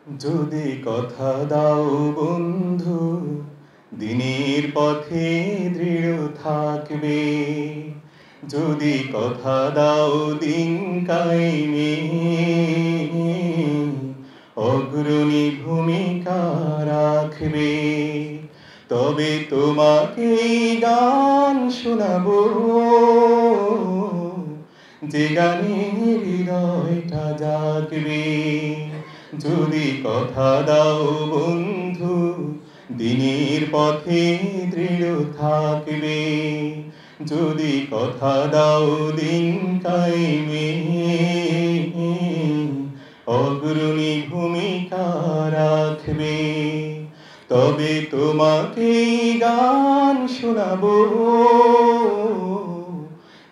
যদি কথা দাও বন্ধু, দিনের পথে দৃঢ় থাকবে। যদি কথা দাও দিন কায়েমে অগ্রণী ভূমিকা রাখবে, তবে তোমাকে গান শোনাবো, যে গানে হৃদয়টা জাগবে। যদি কথা দাও বন্ধু, দিনের পথে দৃঢ় থাকবে। যদি কথা দাও দিন কায়েমে অগ্রণী ভূমিকা রাখবে, তবে তোমাকে গান শোনাবো,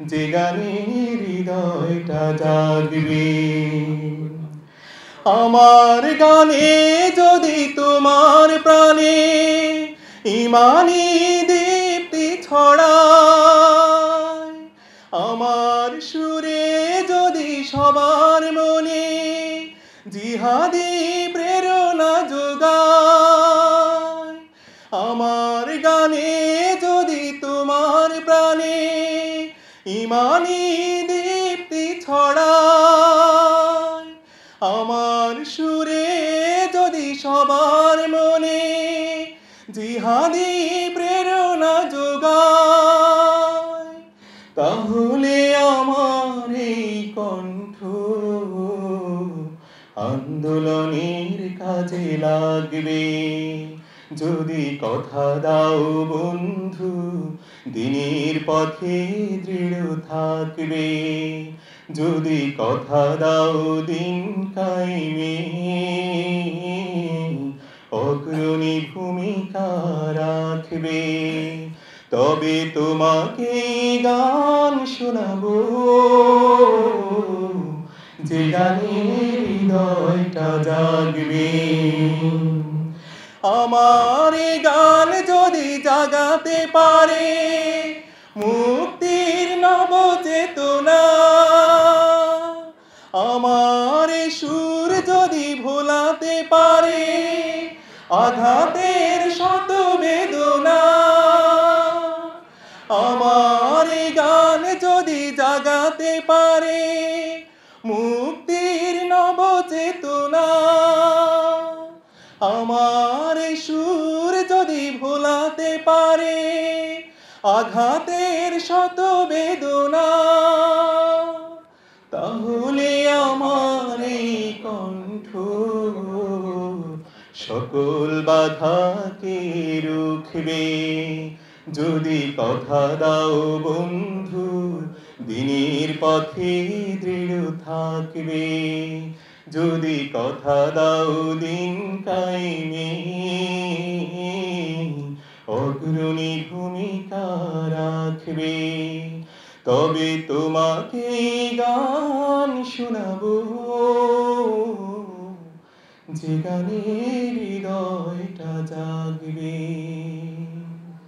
যে গানে হৃদয়টা জাগবে। আমার গানে যদি তোমার প্রাণে ইমানি দীপ্তি ছড়ায়, আমার সুরে যদি সবার মনে জিহাদি প্রেরণা যোগায়, আমার গানে যদি তোমার প্রাণে ইমানি দীপ্তি ছড়ায়, আমার সুরে যদি সবার মনে জিহাদি প্রেরণা যোগায়, তাহলে আমার এই কণ্ঠ আন্দোলনের কাজে লাগবে। যদি কথা দাও বন্ধু, দিনের পথে দৃঢ় থাকবে। যদি কথা দাও দিন কায়েমে অগ্রণী ভূমিকা রাখবে, তবে তোমাকে গান শোনাবো, যে গানে হৃদয়টা জাগবে। আমার গান যদি জাগাতে পারে মুক্তির নব চেতনা, আমার সুর যদি ভোলাতে পারে আঘাতের শত বেদনা, আমার গান যদি জাগাতে পারে মুক্তির নব চেতনা, আমার সুর যদি ভোলাতে পারে আঘাতের শত বেদনা, তাহলে আমার এই কণ্ঠ সকল বাধাকে রুখবে। যদি কথা দাও বন্ধু, দিনের পথে দৃঢ় থাকবে। যদি কথা দাও দিন কায়েমে অগ্রণী ভূমিকা রাখবে, তবে তোমাকে গান শোনাবো, যে গানে হৃদয়